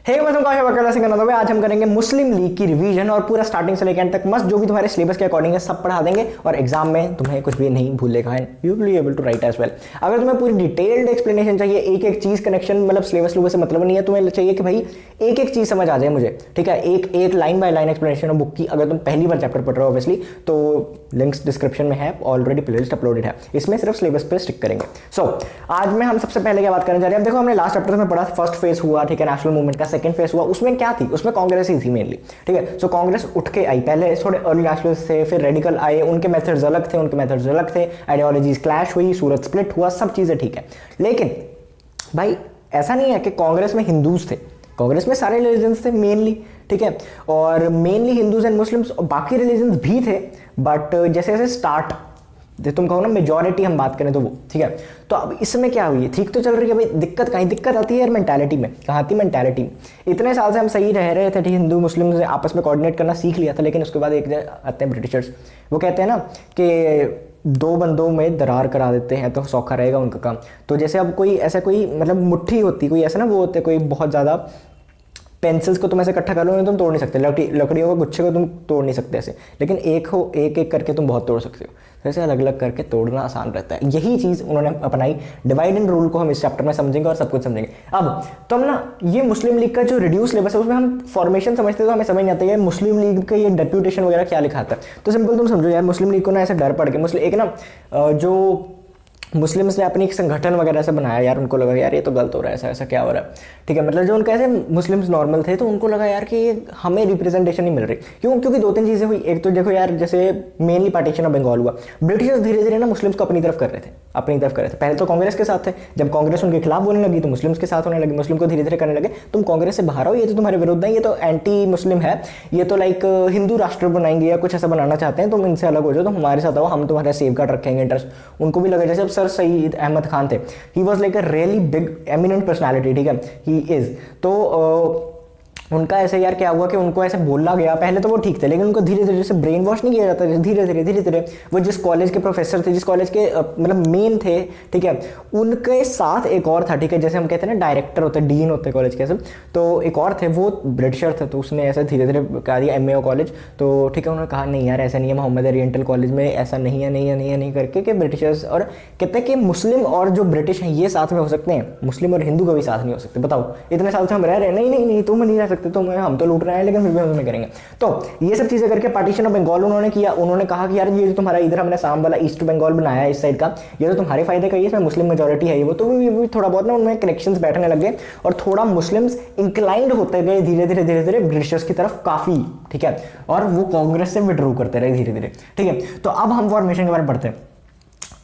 मैं तुमको बकला सिंह करना था। आज हम करेंगे मुस्लिम लीग की रिवीजन और पूरा स्टार्टिंग से लेकर एंड तक मस्त जो भी तुम्हारे सिलेबस के अकॉर्डिंग है सब पढ़ा देंगे और एग्जाम में तुम्हें कुछ भी नहीं भूलेगा and you will be able to write as well. अगर तुम्हें पूरी डिटेल्ड एक्सप्लेनेशन चाहिए, एक एक चीज कनेक्शन, मतलब सिलेबस से मतलब नहीं है, तुम्हें चाहिए कि भाई एक एक चीज समझ आ जाए मुझे, ठीक है, एक एक line by line explanation of book की। अगर तुम पहली बार चैप्टर पढ़ रहे हो ऑब्वियसली तो लिंक्स डिस्क्रिप्शन में है, ऑलरेडी प्लेलिस्ट अपलोडेड है, इसमें सिर्फ सिलेबस पे स्टिक करेंगे। सो आज में हम सबसे पहले क्या बात करने जा रहे हैं। देखो हमने लास्ट चैप्टर में पढ़ा फर्स्ट फेज हुआ, ठीक है, नेशनल मूवमेंट का। सेकंड फेज हुआ, उसमें क्या थी, उसमें कांग्रेस ही थी मेनली, ठीक है। सो कांग्रेस उठ के आई, पहले थोड़े अर्ली नेशनलिस्ट थे, फिर रेडिकल आए, उनके मेथड्स अलग थे, आइडियोलॉजीज क्लैश हुई, सूरत स्प्लिट हुआ, सब चीजें ठीक है। लेकिन भाई ऐसा नहीं है कि कांग्रेस में हिंदूज थे, कांग्रेस में सारे रिलीजन्स थे मेनली, ठीक है, और मेनली हिंदूज एंड मुस्लिम्स, बाकी रिलीजन्स भी थे, बट जैसे जैसे स्टार्ट तुम कहो ना मेजॉरिटी हम बात करें तो वो, ठीक है। तो अब इसमें क्या हुई, ठीक तो चल रही है भाई, दिक्कत आती है यार मेंटालिटी में। कहाँ आती मेंटालिटी में? इतने साल से हम सही रह रहे थे, ठीक, हिंदू मुस्लिम से आपस में कोऑर्डिनेट करना सीख लिया था, लेकिन उसके बाद एक आते हैं ब्रिटिशर्स, वो कहते हैं ना कि दो बंदों में दरार करा देते हैं तो सौखा रहेगा उनका काम। तो जैसे अब कोई ऐसा कोई मतलब मुट्ठी होती, कोई ऐसा ना वो होते, कोई बहुत ज़्यादा पेंसिल्स को तुम ऐसे इकट्ठा कर लो तुम तोड़ नहीं सकते, लकड़ियों के गुच्छे को तुम तोड़ नहीं सकते ऐसे, लेकिन एक एक करके तुम बहुत तोड़ सकते हो। वैसे अलग अलग करके तोड़ना आसान रहता है। यही चीज़ उन्होंने अपनाई, डिवाइड एंड रूल को हम इस चैप्टर में समझेंगे और सब कुछ समझेंगे। अब तो हम ना ये मुस्लिम लीग का जो रिड्यूस सिलेबस है उसमें हम फॉर्मेशन समझते हैं तो हमें समझ नहीं आता है मुस्लिम लीग का ये डेप्यूटेशन वगैरह क्या लिखा था। तो सिंपल तुम समझो यार, मुस्लिम लीग को ना ऐसे डर पड़ के एक ना जो मुस्लिम्स ने अपनी एक संगठन वगैरह से बनाया यार, उनको लगा यार ये तो गलत हो रहा है, ऐसा ऐसा क्या हो रहा है, ठीक है। मतलब जो उनके ऐसे मुस्लिम्स नॉर्मल थे तो उनको लगा यार कि ये हमें रिप्रेजेंटेशन नहीं मिल रही। क्योंकि दो तीन चीज़ें हुई। एक तो देखो यार, जैसे मेनली पार्टीशन ऑफ बंगाल हुआ, ब्रिटिशर्स धीरे धीरे ना मुस्लिम्स को अपनी तरफ कर रहे थे। पहले तो कांग्रेस के साथ थे, जब कांग्रेस उनके खिलाफ बोलने लगी तो मुस्लिम्स के साथ होने लगी, मुस्लिम को धीरे धीरे करने लगे तुम कांग्रेस से बाहर आओ, ये तो तुम्हारे विरुद्ध है, ये तो एंटी मुस्लिम है, ये तो लाइक हिंदू राष्ट्र बनाएंगे या कुछ ऐसा बनाना चाहते हैं, तुम इनसे अलग हो जाओ, तुम हमारे साथ आओ, हम तुम्हारा सेफ गार्ड रखेंगे इंटरेस्ट। उनको भी लगा, जैसे अब सर सईद अहमद खान थे, he was like a really big eminent personality, ठीक है, ही इज। तो उनका ऐसे यार क्या हुआ कि उनको ऐसे बोला गया, पहले तो वो ठीक थे, लेकिन उनको धीरे धीरे से ब्रेन वॉश नहीं किया जाता, धीरे धीरे वो जिस कॉलेज के प्रोफेसर थे, जिस कॉलेज के मतलब मेन थे, ठीक है, उनके साथ एक और था, ठीक है, जैसे हम कहते हैं ना डायरेक्टर होते, डीन होते कॉलेज के सब, तो एक और थे, वो ब्रिटिशर थे, तो उसने ऐसे धीरे धीरे कहा दिया MAO कॉलेज, तो ठीक है, उन्होंने कहा नहीं यार ऐसा नहीं है, मोहम्मद ओरिएंटल कॉलेज में ऐसा नहीं है करके कि ब्रिटिशर्स, और कहते हैं कि मुस्लिम और जो ब्रिटिश हैं ये साथ में हो सकते हैं, मुस्लिम और हिंदू कभी साथ नहीं हो सकते। बताओ, इतने साल से हम रह रहे हैं, नहीं तुम नहीं रह सकते, हम तो लूट रहे हैं, लेकिन फिर भी हम तुम्हें करेंगे। तो ये सब चीजें करके पार्टीशन ऑफ बंगाल उन्होंने किया। उन्होंने कहा कि यार ये जो तुम्हारा इधर हमने शाम वाला ईस्ट बंगाल बनाया है इस साइड का, ये तो तुम्हारे फायदे का ही है, इसमें मुस्लिम मेजॉरिटी है, ये वो तो भी थोड़ा बहुत ना उनमें कनेक्शंस बैठने लग गए और थोड़ा मुस्लिम्स इंक्लाइंड होते गए धीरे धीरे ब्रिटिशर्स की तरफ काफी, ठीक है, और वो कांग्रेस से विड्रॉ करते रहे धीरे धीरे, ठीक है। तो अब हम फॉर्मेशन के बारे में पढ़ते हैं।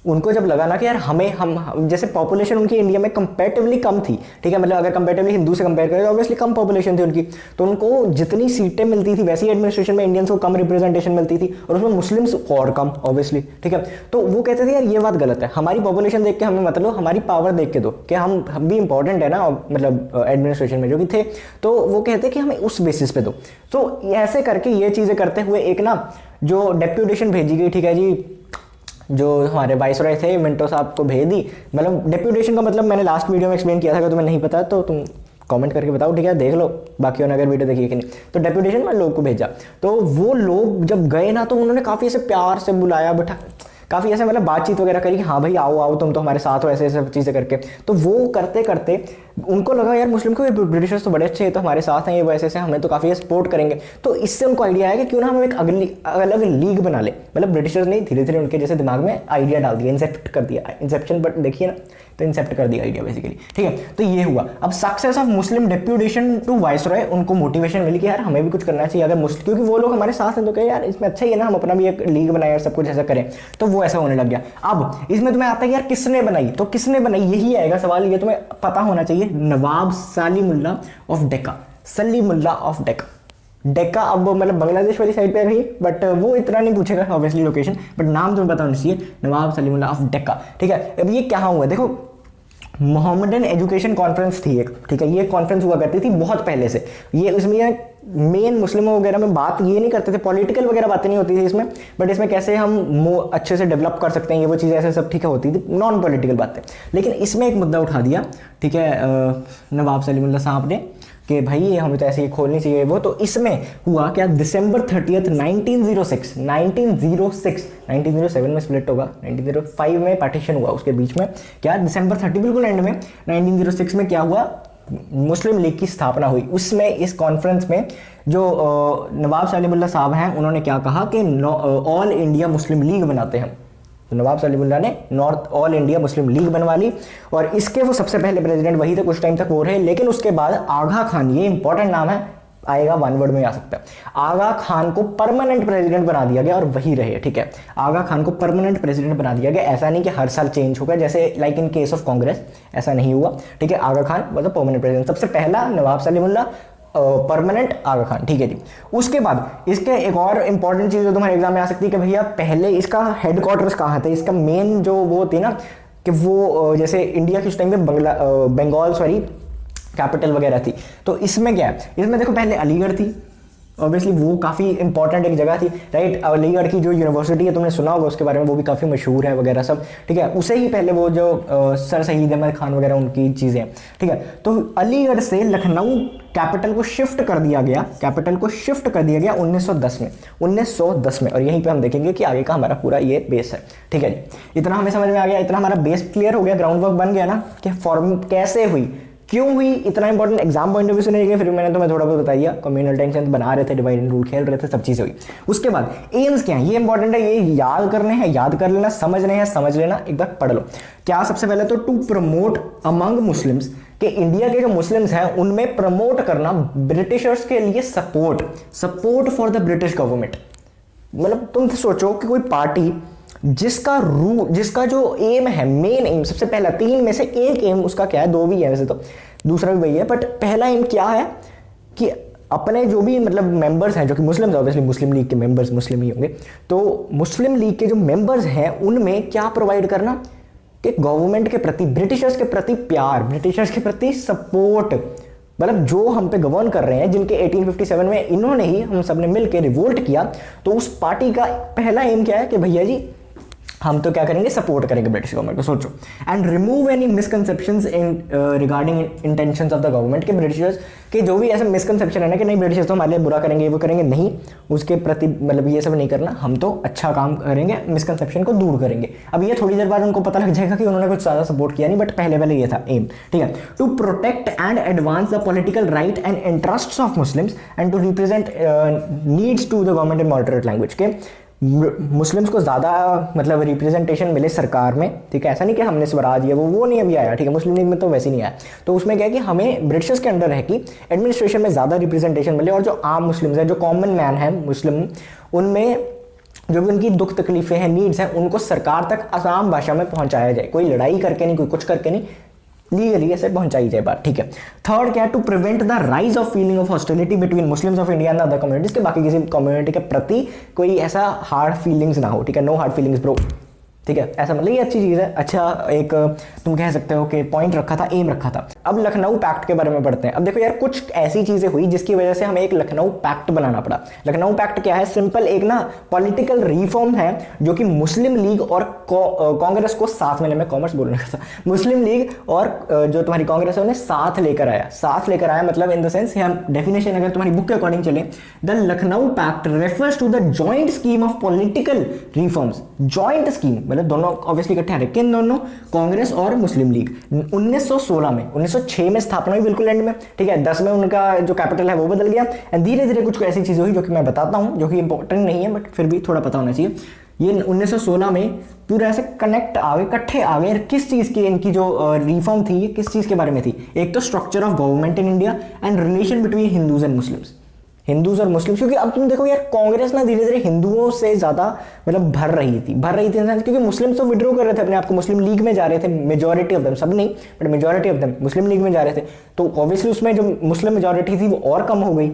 उनको जब लगा ना कि यार हम जैसे पॉपुलेशन उनकी इंडिया में कंपैरेटिवली कम थी, ठीक है, मतलब अगर कंपैरेटिवली हिंदू से कंपेयर करें तो ऑब्वियसली कम पॉपुलेशन थी उनकी, तो उनको जितनी सीटें मिलती थी वैसी एडमिनिस्ट्रेशन में इंडियंस को कम रिप्रेजेंटेशन मिलती थी और उसमें मुस्लिम्स और कम ऑब्वियसली, ठीक है। तो वो कहते थे यार ये बात गलत है, हमारी पॉपुलेशन देख के हमें मतलब हमारी पावर देख के दो कि हम भी इंपॉर्टेंट है ना, मतलब एडमिनिस्ट्रेशन में जो कि थे, तो वो कहते कि हमें उस बेसिस पे दो। तो ऐसे करके ये चीज़ें करते हुए एक ना जो डेप्यूटेशन भेजी गई, ठीक है जी, जो हमारे वाइसरॉय थे मिंटो साहब को भेज दी। मतलब डेप्यूटेशन का मतलब मैंने लास्ट वीडियो में एक्सप्लेन किया था, अगर तुम्हें नहीं पता तो तुम कमेंट करके बताओ, ठीक है, देख लो बाकी ने अगर वीडियो देखी कि नहीं। तो डेप्यूटेशन में लोग को भेजा, तो वो लोग जब गए ना तो उन्होंने काफ़ी ऐसे प्यार से बुलाया, बैठा, काफ़ी ऐसे मतलब बातचीत वगैरह करी कि हाँ भाई आओ तुम तो हमारे साथ हो, ऐसे ऐसे चीज़ें करके। तो वो करते करते उनको लगा यार मुस्लिम को ब्रिटिशर्स तो बड़े अच्छे हैं, तो हमारे साथ हैं ये, वैसे से हमें तो काफ़ी सपोर्ट करेंगे। तो इससे उनको आइडिया आया कि क्यों ना हम एक अलग लीग बना ले। मतलब ब्रिटिशर्स ने धीरे धीरे उनके जैसे दिमाग में आइडिया डाल दिया, इंसेप्ट कर दिया, इंसेप्शन बट देखिए ना, तो इंसेप्ट कर दिया आइडिया बेसिकली, ठीक है। तो ये हुआ। अब success of Muslim deputation to viceroy, उनको मोटिवेशन मिली कि यार हमें भी कुछ करना चाहिए, अगर मुस्लिम, क्योंकि वो लोग हमारे साथ हैं तो क्या यार इसमें अच्छा ही है ना, हम अपना भी एक लीग बनाए और सब कुछ ऐसा करें। तो वो ऐसा होने लग गया। अब इसमें तुम्हें आता है यार किसने बनाई, तो किसने बनाई यही आएगा सवाल, ये तुम्हें पता होना चाहिए। नवाब सलीमुल्लाह ऑफ डेक्का, सलीमुल्लाह ऑफ डेक्का। डेक्का अब मतलब बांग्लादेश वाली साइड पे रही, बट वो इतना नहीं पूछेगा ऑब्वियसली लोकेशन, बट नाम तुम्हें पता होना चाहिए, नवाब सलीमुल्लाह ऑफ डेक्का, ठीक है। अब ये क्या हुआ, देखो मोहम्मदन एजुकेशन कॉन्फ्रेंस थी एक, ठीक है, ये कॉन्फ्रेंस हुआ करती थी बहुत पहले से। ये इसमें मेन मुस्लिमों वगैरह में बात ये नहीं करते थे, पॉलिटिकल वगैरह बातें नहीं होती थी इसमें, बट इसमें कैसे हम अच्छे से डेवलप कर सकते हैं ये वो चीज़ें ऐसे सब, ठीक है, होती थी, नॉन पॉलिटिकल बातें। लेकिन इसमें एक मुद्दा उठा दिया, ठीक है, नवाब सलीमुल्लाह साहब ने, कि भाई ये हमें तो ऐसे ही खोलनी चाहिए वो। तो इसमें हुआ क्या, दिसंबर 30 1906 1907 में स्प्लिट होगा, 1905 में पार्टीशन हुआ, उसके बीच में क्या दिसंबर 30 बिल्कुल एंड में 1906 में क्या हुआ, मुस्लिम लीग की स्थापना हुई। उसमें इस कॉन्फ्रेंस में जो नवाब सलीमुल्लाह साहब हैं उन्होंने क्या कहा कि ऑल इंडिया मुस्लिम लीग बनाते हैं। तो नवाब सलीमुल्लाह ने north all India Muslim league बनवा ली और इसके वो सबसे पहले प्रेसिडेंट वही थे, कुछ टाइम तक वो रहे। लेकिन उसके बाद आगा खान, ये इंपॉर्टेंट नाम है, आएगा वन वर्ड में आ सकता है, आगा खान को परमानेंट प्रेसिडेंट बना दिया गया और वही रहे। ठीक है, आगा खान को परमानेंट प्रेसिडेंट बना दिया गया। ऐसा नहीं कि हर साल चेंज होगा जैसे like in case of Congress, ऐसा नहीं हुआ। ठीक है, आगा खान मतलब परमानेंट प्रेसिडेंट, सबसे पहला नवाब सलीमुल्लाह परमानेंट आगा खान। ठीक है जी। उसके बाद इसके एक और इंपॉर्टेंट चीज जो तुम्हारे एग्जाम में आ सकती है कि भैया पहले इसका हेडक्वार्टर्स कहाँ था, इसका मेन जो वो थी ना कि वो जैसे इंडिया के उस टाइम में बंगाल कैपिटल वगैरह थी। तो इसमें क्या है, इसमें देखो पहले अलीगढ़ थी, ऑब्वियसली वो काफ़ी इंपॉर्टेंट एक जगह थी, राइट। अलीगढ़ की जो यूनिवर्सिटी है तुमने सुना होगा उसके बारे में, वो भी काफ़ी मशहूर है वगैरह सब। ठीक है, उसे ही पहले वो जो सर सईद अहमद खान वगैरह उनकी चीज़ें। ठीक है, तो अलीगढ़ से लखनऊ कैपिटल को शिफ्ट कर दिया गया, 1910 में, 1910 में। और यहीं पे हम देखेंगे कि आगे का हमारा पूरा ये बेस है। ठीक है जी, इतना हमें समझ में आ गया, इतना हमारा बेस क्लियर हो गया, ग्राउंड वर्क बन गया ना कि फॉर्म कैसे हुई, क्यों हुई, इतना important exam point of view से नहीं गए। फिर मैंने तुम्हें थोड़ा बहुत बताया, कम्युनल टेंशन बना रहे थे, डिवाइड एंड रूल खेल रहे थे, सब चीज़ें हुई। उसके बाद एम्स क्या है, ये इंपॉर्टेंट है, ये याद करने हैं, याद कर लेना, समझने हैं, समझ लेना, एक बार पढ़ लो। क्या सबसे पहले तो टू प्रमोट अमंग मुस्लिम्स, कि इंडिया के जो मुस्लिम्स हैं उनमें प्रमोट करना ब्रिटिशर्स के लिए support for the British government. मतलब तुम सोचो कि कोई पार्टी जिसका जो एम है, मेन एम, सबसे पहला 3 में से एक एम उसका क्या है, 2 भी है वैसे तो, दूसरा भी वही है, बट पहला एम क्या है कि अपने जो भी मतलब मेंबर्स हैं जो कि मुस्लिम्स, ऑब्वियसली मुस्लिम लीग के मेंबर्स मुस्लिम ही होंगे, तो मुस्लिम लीग के जो मेंबर्स हैं उनमें क्या प्रोवाइड करना कि गवर्नमेंट के प्रति, ब्रिटिशर्स के प्रति प्यार, ब्रिटिशर्स के प्रति सपोर्ट, मतलब जो हम पे गवर्न कर रहे हैं, जिनके 1857 में इन्होंने ही हम सब ने मिलकर रिवोल्ट किया, तो उस पार्टी का पहला एम क्या है कि भैया जी हम तो क्या करेंगे, सपोर्ट करेंगे ब्रिटिश गवर्नमेंट को। सोचो, and remove any misconceptions in regarding intentions of the government, के ब्रिटिशर्स के जो भी ऐसे मिसकंसेप्शन है ना कि नहीं ब्रिटिशर्स तो हमारे लिए बुरा करेंगे, वो करेंगे, नहीं, उसके प्रति मतलब ये सब नहीं करना, हम तो अच्छा काम करेंगे, मिसकंसेप्शन को दूर करेंगे। अब ये थोड़ी देर बाद उनको पता लग जाएगा कि उन्होंने कुछ ज़्यादा सपोर्ट किया नहीं, बट पहले ये था एम। ठीक है, to protect and advance the political right and interests of Muslims and to represent needs to the government in moderate language, के मुस्लिम्स को ज़्यादा मतलब रिप्रेजेंटेशन मिले सरकार में। ठीक है, ऐसा नहीं कि हमने स्वराज ये वो नहीं अभी आया। ठीक है, मुस्लिम लीग में तो वैसे नहीं आया, तो उसमें क्या है कि हमें ब्रिटिशर्स के अंडर है कि एडमिनिस्ट्रेशन में ज़्यादा रिप्रेजेंटेशन मिले, और जो आम मुस्लिम्स हैं, जो कॉमन मैन है मुस्लिम, उनमें जो भी उनकी दुख तकलीफें हैं, नीड्स हैं, उनको सरकार तक आसान भाषा में पहुँचाया जाए, कोई लड़ाई करके नहीं, कोई कुछ करके नहीं, लीगली ऐसे पहुंचाई जाए बात। ठीक है, थर्ड क्या है, to prevent the rise of feeling of hostility between Muslims of India and other communities, के बाकी किसी कम्युनिटी के प्रति कोई ऐसा हार्ड फीलिंग्स ना हो। ठीक है, नो हार्ड फीलिंग्स ब्रो। ठीक है, ऐसा मतलब ये अच्छी चीज़ है, अच्छा एक तुम कह सकते हो कि पॉइंट रखा था, एम रखा था। अब लखनऊ पैक्ट के बारे में पढ़ते हैं। अब देखो यार, कुछ ऐसी चीज़ें हुई जिसकी वजह से हमें एक लखनऊ पैक्ट बनाना पड़ा। लखनऊ पैक्ट क्या है, सिंपल एक ना पॉलिटिकल रिफॉर्म है जो कि मुस्लिम लीग और कांग्रेस को साथ में, मैं कॉमर्स बोलने का था, मुस्लिम लीग और जो तुम्हारी कांग्रेस है उन्हें साथ लेकर आया, मतलब इन द सेंस, हम डेफिनेशन अगर तुम्हारी बुक के अकॉर्डिंग चले, the Lucknow pact refers to the joint scheme of political reforms. Joint scheme मतलब दोनों ऑब्वियसली इकट्ठे आ रहे, किन दोनों, कांग्रेस और मुस्लिम लीग। 1916 में, 1906 में स्थापना हुई, बिल्कुल एंड में। ठीक है, 10 में उनका जो कैपिटल है वो बदल गया, एंड धीरे धीरे कुछ ऐसी चीजें हुई जो कि मैं बताता हूं, जो कि इंपॉर्टेंट नहीं है बट फिर भी थोड़ा पता होना चाहिए। ये 1916 में पूरा ऐसे कनेक्ट आ गए, इकट्ठे आ गए। किस चीज़ की इनकी जो रिफॉर्म थी, ये किस चीज़ के बारे में थी, एक तो structure of government in India and relation between Hindus and Muslims, Hindus और मुस्लिम्स। क्योंकि अब तुम देखो यार, कांग्रेस ना धीरे धीरे हिंदुओं से ज़्यादा मतलब भर रही थी, क्योंकि मुस्लिम्स तो विड्रॉ कर रहे थे अपने आप को, मुस्लिम लीग में जा रहे थे, मेजॉरिटी ऑफ देम, सब नहीं but majority of them Muslim league में जा रहे थे, तो ऑब्वियसली उसमें जो मुस्लिम मेजॉरिटी थी वो और कम हो गई,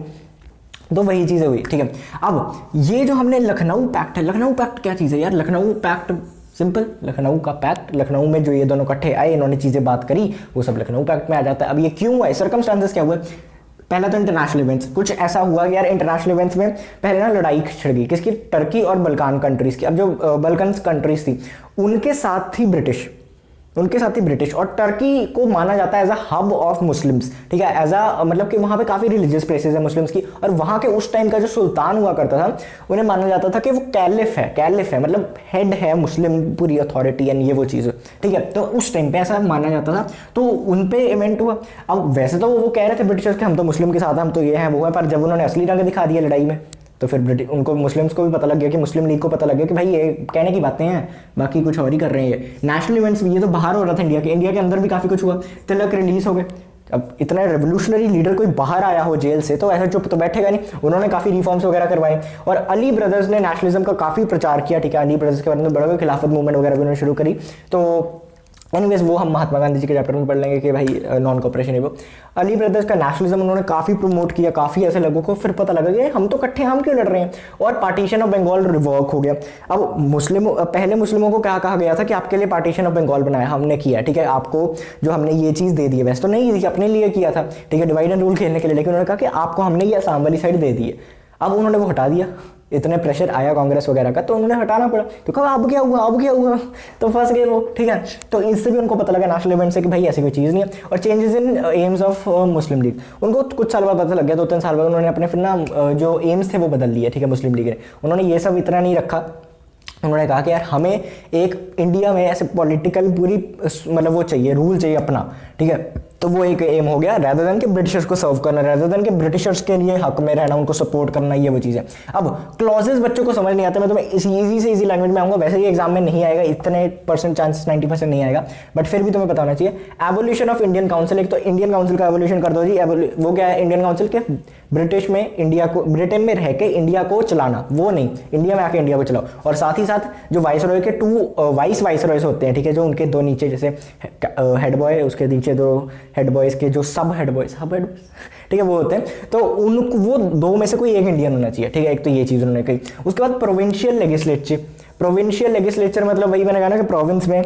तो वही चीज़ें हुई। ठीक है, अब ये जो हमने लखनऊ पैक्ट है, लखनऊ पैक्ट क्या चीज़ है यार, लखनऊ पैक्ट सिंपल, लखनऊ का पैक्ट, लखनऊ में जो ये दोनों इकट्ठे आए, इन्होंने चीज़ें बात करी, वो सब लखनऊ पैक्ट में आ जाता है। अब ये क्यों हुआ है, सर्कमस्टांसेस क्या हुए, पहला तो इंटरनेशनल इवेंट्स, कुछ ऐसा हुआ कि यार इंटरनेशनल इवेंट्स में पहले ना लड़ाई छिड़ गई, किसकी, टर्की और बल्कान कंट्रीज की। अब जो बल्कन कंट्रीज थी उनके साथ थी ब्रिटिश, उनके साथ ही ब्रिटिश, और टर्की को माना जाता है as a hub of Muslims, ठीक है, एज अ मतलब कि वहाँ पे काफ़ी रिलीजियस प्लेसेस है मुस्लिम्स की, और वहाँ के उस टाइम का जो सुल्तान हुआ करता था उन्हें माना जाता था कि वो कैलिफ है मतलब हेड है मुस्लिम पूरी अथॉरिटी एंड ये वो चीज़, ठीक है। तो उस टाइम पे ऐसा माना जाता था, तो उन पे इवेंट हुआ। अब वैसे तो वो कह रहे थे ब्रिटिशर्स के हम तो मुस्लिम के साथ हैं, हम तो ये हैं वो है, पर जब उन्होंने असली रंग दिखा दिया लड़ाई में तो फिर ब्रिटिश उनको मुस्लिम्स को भी पता लग गया कि मुस्लिम लीग को पता लग गया कि भाई ये कहने की बातें हैं, बाकी कुछ और ही कर रहे हैं ये नेशनल इवेंट्स भी। ये तो बाहर हो रहा था इंडिया के अंदर भी काफ़ी कुछ हुआ, तिलक रिलीज हो गए। अब इतना रेवोल्यूशनरी लीडर कोई बाहर आया हो जेल से तो ऐसा चुप तो बैठेगा नहीं, उन्होंने काफ़ी रिफॉर्म्स वगैरह करवाए। और अली ब्रदर्स ने नेशनलिज्म का काफ़ी प्रचार किया, ठीक है, अली ब्रदर्स के बारे में बड़ा खिलाफत मूवमेंट वगैरह भी उन्होंने शुरू करी। तो एनीवेज वो हम महात्मा गांधी जी के चैप्टर में पढ़ लेंगे कि भाई नॉन कॉपरेशन है वो। अली ब्रदर्स का नेशनलिज्म उन्होंने काफ़ी प्रमोट किया, काफ़ी ऐसे लोगों को फिर पता लगा कि हम तो इकट्ठे हम क्यों लड़ रहे हैं, और पार्टीशन ऑफ बंगाल रिवर्क हो गया। अब पहले मुस्लिमों को क्या कहा गया था कि आपके लिए पार्टीशन ऑफ बंगाल बनाया हमने किया, ठीक है, आपको जो हमने ये चीज़ दे दी है, वैसे तो नहीं दी, अपने लिए किया था, ठीक है, डिवाइड एंड रूल खेलने के लिए, लेकिन उन्होंने कहा कि आपको हमने ये आसाम वाली साइड दे दी है। अब उन्होंने वो हटा दिया, इतने प्रेशर आया कांग्रेस वगैरह का तो उन्होंने हटाना पड़ा, तो कहा अब क्या हुआ तो फंस गए वो, ठीक है। तो इससे भी उनको पता लगा नेशनल इवेंट से कि भाई ऐसी कोई चीज़ नहीं है। और changes in AIIMS of Muslim league, उनको कुछ साल बाद पता लग गया, 2-3 साल बाद उन्होंने अपने फिर ना जो एम्स थे वो बदल लिए, ठीक है, मुस्लिम लीग ने। उन्होंने ये सब इतना नहीं रखा, उन्होंने कहा कि यार हमें एक इंडिया में ऐसे पॉलिटिकल पूरी मतलब वो चाहिए, रूल चाहिए अपना, ठीक है। तो वो एक एम हो गया, रैदर देन के ब्रिटिशर्स को सर्व करना, रैदर देन के ब्रिटिशर्स के लिए हक में रहना, उनको सपोर्ट करना, ये वो चीज़ है। अब क्लॉजेस बच्चों को समझ नहीं आते, मैं तुम्हें इजी से इजी लैंग्वेज में आऊँगा, वैसे ही एग्जाम में नहीं आएगा, इतने परसेंट चांसेस 90% नहीं आएगा, बट फिर भी तुम्हें पता होना चाहिए। एवोल्यूशन ऑफ इंडियन काउंसिल, एक तो इंडियन काउंसिल का एवोल्यूशन कर दो जी, वो क्या है इंडियन काउंसिल के ब्रिटिश में इंडिया को, ब्रिटेन में रह के इंडिया को चलाना, वो नहीं, इंडिया में आके इंडिया को चलाओ। और साथ ही साथ जो वाइसरॉय के 2 वाइस रॉयस होते हैं, ठीक है, जो उनके 2 नीचे जैसे हेड बॉय, उसके नीचे 2 हेड बॉयज के जो सब हेड बॉयज, ठीक है, वो होते हैं, तो उनको वो 2 में से कोई एक इंडियन होना चाहिए, ठीक है, एक तो ये चीज़ उन्होंने कही। उसके बाद प्रोविंशियल लेजिस्लेचर मतलब वही मैंने कहा ना कि प्रोविंस में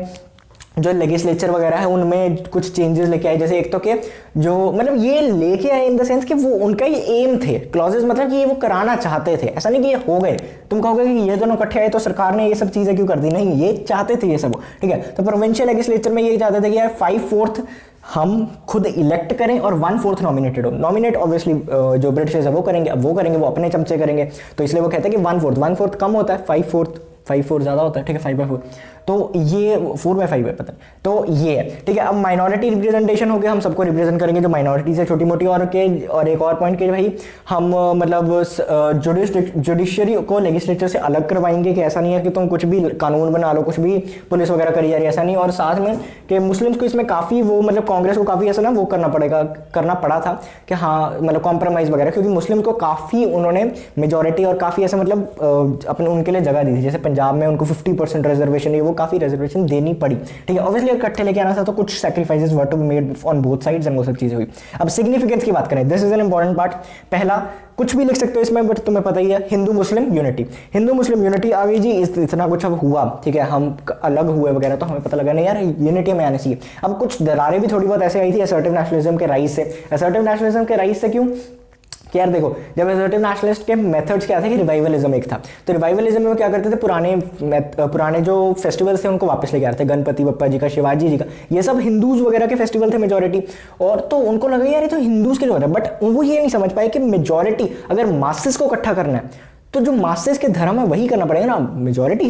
जो लेजिस्लेचर वगैरह है उनमें कुछ चेंजेस लेके आए, जैसे एक तो कि जो मतलब ये लेके आए इन द सेंस कि वो उनका ही एम थे, क्लॉजेस मतलब कि ये वो कराना चाहते थे, ऐसा नहीं कि ये हो गए। तुम कहोगे कि ये दोनों इकट्ठे आए तो सरकार ने ये सब चीज़ें क्यों कर दी, नहीं, ये चाहते थे ये सब, ठीक है। तो प्रोविंशियल लेजिस्लेचर में ये चाहते थे कि यार 5/4 हम खुद इलेक्ट करें और 1/4 नॉमिनेटेड हो। नॉमिनेट ऑब्वियसली जो ब्रिटिशर्स है वो करेंगे, अब वो करेंगे, वो अपने चमचे करेंगे, तो इसलिए वो कहते हैं कि 1/4 कम होता है, 5/4 ज़्यादा होता है, ठीक है, 5/4, तो ये 4/5 है पता, तो ये है, ठीक है। अब माइनॉरिटी रिप्रेजेंटेशन हो गया, हम सबको रिप्रेजेंट करेंगे जो माइनॉरिटीज है छोटी मोटी, और एक और पॉइंट के भाई हम मतलब जुडिशरी को लेजिस्लेचर से अलग करवाएंगे, कि ऐसा नहीं है कि तुम कुछ भी कानून बना लो, कुछ भी पुलिस वगैरह करी जा रही है, ऐसा नहीं। और साथ में कि मुस्लिम्स को इसमें काफ़ी वो मतलब कांग्रेस को काफ़ी ऐसा ना वो करना पड़ा था कि हाँ मतलब कॉम्प्रोमाइज़ वगैरह, क्योंकि मुस्लिम को काफ़ी उन्होंने मेजॉरिटी और काफ़ी ऐसे मतलब अपने उनके लिए जगह दी थी, जैसे पंजाब में उनको 50% रिजर्वेशन है, वो काफ़ी रिजर्वेशन देनी पड़ी, ठीक है। ऑब्वियसली इकट्ठे लेके आना था तो कुछ sacrifices were to be made on both sides and वो सब चीज़ें हुई। अब सिग्निफिकेंस की बात करें, this is an important part. पहला कुछ भी लिख सकते हो इसमें, बट तुम्हें पता ही है, हिंदू मुस्लिम यूनिटी आ गई जी, इतना कुछ अब हुआ, ठीक है, हम अलग हुए वगैरह, तो हमें पता लगा नहीं यार यूनिटी में आने चाहिए। अब कुछ दरारें भी थोड़ी बहुत ऐसे आई थी असर्टिव नेशनलिज्म के राइज से क्यों कि यार देखो, जब असर्टिव नेशनलिस्ट के मेथड्स क्या थे कि रिवाइवलिज्म एक था, तो रिवाइवलिज्म में वो क्या करते थे, पुराने जो फेस्टिवल्स थे उनको वापस लेके आते थे, गणपति बप्पा जी का, शिवाजी जी का, ये सब हिंदूज वगैरह के फेस्टिवल थे मेजॉरिटी, और तो उनको लगा यार ये तो हिंदूज के लिए हो रहा है, बट वो ये नहीं समझ पाए कि मेजॉरिटी अगर मासेस को इकट्ठा करना है तो जो मासेस के धर्म है वही करना पड़ेगा ना। मेजॉरिटी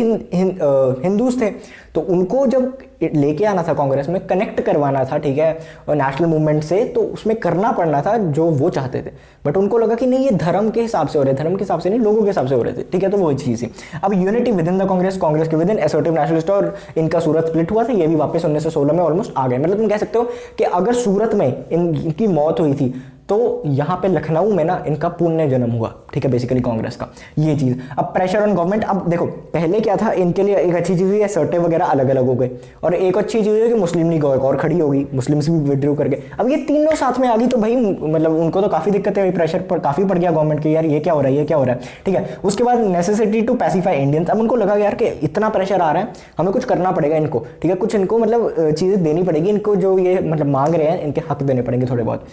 हिंदूज थे, तो उनको जब लेके आना था कांग्रेस में, कनेक्ट करवाना था, ठीक है, और नेशनल मूवमेंट से, तो उसमें करना पड़ना था जो वो चाहते थे, बट उनको लगा कि नहीं ये धर्म के हिसाब से हो रहे, धर्म के हिसाब से नहीं, लोगों के हिसाब से हो रहे थे, ठीक है, तो वो चीज़ थी। अब unity with in the Congress के विद इन असर्टिव नेशनलिस्ट, और इनका सूरत स्प्लिट हुआ था, ये भी वापस 1916 में ऑलमोस्ट आ गए। मतलब तुम कह सकते हो कि अगर सूरत में इनकी मौत हुई थी तो यहाँ पे लखनऊ में ना इनका पुण्य जन्म हुआ, ठीक है, बेसिकली कांग्रेस का, ये चीज़। अब प्रेशर ऑन गवर्नमेंट, अब देखो पहले क्या था, इनके लिए एक अच्छी चीज़ हुई है, सर्टे वगैरह अलग अलग हो गए, और एक अच्छी चीज़ है कि मुस्लिम लीग और खड़ी होगी, मुस्लिम्स भी विड्रू करके। अब ये तीनों साथ में आ गई तो भाई मतलब उनको तो काफ़ी दिक्कतें हुई, प्रेशर पर काफ़ी पड़ गया गवर्नमेंट के, यार ये क्या हो रहा है, ठीक है। उसके बाद नेसेसिटी टू पैसिफाई इंडियंस, अब उनको लगा यार कि इतना प्रेशर आ रहा है, हमें कुछ करना पड़ेगा इनको, ठीक है, कुछ इनको मतलब चीज़ें देनी पड़ेगी, इनको जो ये मतलब मांग रहे हैं इनके हक देने पड़ेंगे थोड़े बहुत।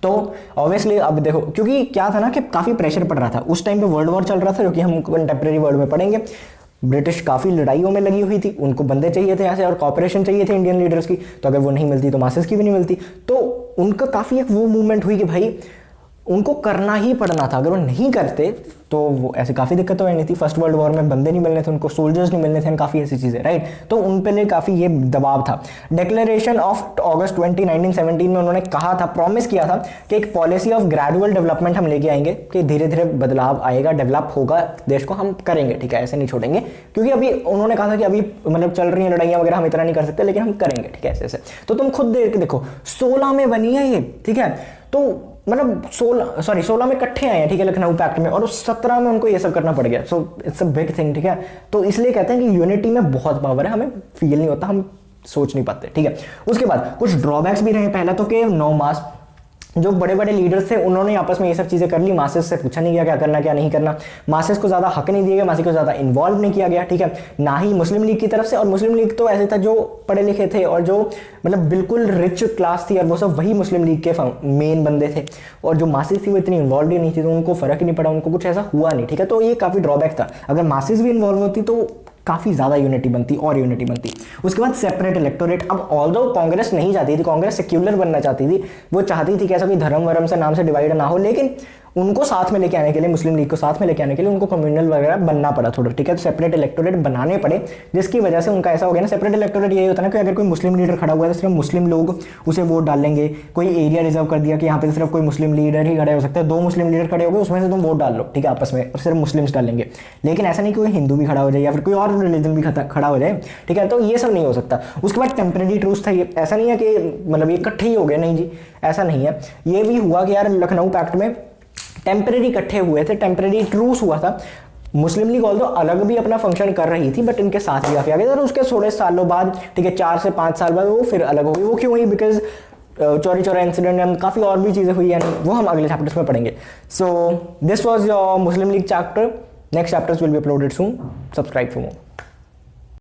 तो ऑब्वियसली अब देखो, क्योंकि क्या था ना कि काफ़ी प्रेशर पड़ रहा था उस टाइम पे, वर्ल्ड वॉर चल रहा था, जो कि हम कंटेम्प्रेरी वर्ल्ड में पढ़ेंगे। ब्रिटिश काफ़ी लड़ाइयों में लगी हुई थी, उनको बंदे चाहिए थे यहाँ से और कॉपरेशन चाहिए थे इंडियन लीडर्स की, तो अगर वो नहीं मिलती तो मासेस की भी नहीं मिलती। तो उनका काफ़ी एक वो मूवमेंट हुई कि भाई उनको करना ही पड़ना था, अगर वो नहीं करते तो वो ऐसे काफ़ी दिक्कत हो रही थी। फर्स्ट वर्ल्ड वॉर में बंदे नहीं मिलने थे उनको, सोल्जर्स नहीं मिलने थे, काफ़ी ऐसी चीज़ें, राइट। तो उन पे काफ़ी ये दबाव था। डिक्लेरेशन ऑफ अगस्त 20 1917 में उन्होंने कहा था, प्रॉमिस किया था कि एक पॉलिसी ऑफ ग्रेजुअल डेवलपमेंट हम लेके आएंगे, कि धीरे धीरे बदलाव आएगा, डेवलप होगा देश को, हम करेंगे, ठीक है, ऐसे नहीं छोड़ेंगे। क्योंकि अभी उन्होंने कहा था कि अभी मतलब चल रही हैं लड़ाइयाँ वगैरह, हम इतना नहीं कर सकते, लेकिन हम करेंगे, ठीक है, ऐसे ऐसे। तो तुम खुद देख के देखो 16 में बनी है ये, ठीक है, तो मतलब 16 में इकट्ठे आए हैं, ठीक है, लखनऊ पैक्ट में, और उस 17 में उनको ये सब करना पड़ गया। So it's a big thing, ठीक है। तो इसलिए कहते हैं कि यूनिटी में बहुत पावर है, हमें फील नहीं होता, हम सोच नहीं पाते, ठीक है। उसके बाद कुछ ड्रॉबैक्स भी रहे। पहला तो कि नो मास, जो बड़े बड़े लीडर्स थे उन्होंने आपस में ये सब चीज़ें कर ली, मासेस से पूछा नहीं गया क्या करना क्या नहीं करना, मासेस को ज़्यादा हक नहीं दिया गया, मासेस को ज़्यादा इन्वॉल्व नहीं किया गया, ठीक है, ना ही मुस्लिम लीग की तरफ से। और मुस्लिम लीग तो ऐसे था जो पढ़े लिखे थे और जो मतलब बिल्कुल रिच क्लास थी, और वो सब वही मुस्लिम लीग के मेन बंदे थे, और जो मासेस थी वो इतनी इन्वॉल्व ही नहीं थी, तो उनको फर्क ही नहीं पड़ा, उनको कुछ ऐसा हुआ नहीं, ठीक है। तो ये काफ़ी ड्रॉबैक था। अगर मासेस भी इन्वॉल्व होती तो काफ़ी ज़्यादा यूनिटी बनती और यूनिटी बनती। उसके बाद सेपरेट इलेक्टोरेट। अब ऑल्दो कांग्रेस नहीं चाहती थी, कांग्रेस सेक्युलर बनना चाहती थी, वो चाहती थी कि ऐसा कोई धर्म वरम से नाम से डिवाइड ना हो, लेकिन उनको साथ में लेके आने के लिए, मुस्लिम लीग को साथ में लेके आने के लिए उनको कम्युनल वगैरह बनना पड़ा थोड़ा, ठीक है। तो सेपरेट इलेक्टोरेट बनाने पड़े, जिसकी वजह से उनका ऐसा हो गया ना, सेपरेट इलेक्टोरेट यही होता है ना कि अगर कोई मुस्लिम लीडर खड़ा हुआ है तो सिर्फ मुस्लिम लोग उसे वोट डाल लेंगे। कोई एरिया रिजर्व कर दिया कि यहाँ पे सिर्फ कोई मुस्लिम लीडर ही खड़े हो सकते हैं, 2 मुस्लिम लीडर खड़े हो गए, उसमें से तुम वोट डाल लो, ठीक है, आपस में, और सिर्फ मुस्लिम्स डालेंगे। लेकिन ऐसा नहीं कि कोई हिंदू भी खड़ा हो जाए या फिर कोई और रिलीजन भी खड़ा हो जाए, ठीक है, तो ये सब नहीं हो सकता। उसके बाद टेम्परेरी ट्रूस था ये, ऐसा नहीं है कि मतलब ये इकट्ठे ही हो गए, नहीं जी, ऐसा नहीं है। ये भी हुआ कि यार लखनऊ पैक्ट में टेम्परेरी इकट्ठे हुए थे, टेम्परेरी ट्रूस हुआ था। मुस्लिम लीग ऑल्दो अलग भी अपना फंक्शन कर रही थी, बट इनके साथ भी काफी आगे, और उसके थोड़े सालों बाद, ठीक है, 4 से 5 साल बाद वो फिर अलग हो गई। वो क्यों हुई? Because Chauri Chaura incident and काफ़ी और भी चीज़ें हुई हैं, वो हम अगले चैप्टर्स में पढ़ेंगे। So this was your Muslim league chapter. Next chapters will be uploaded soon. Subscribe for more.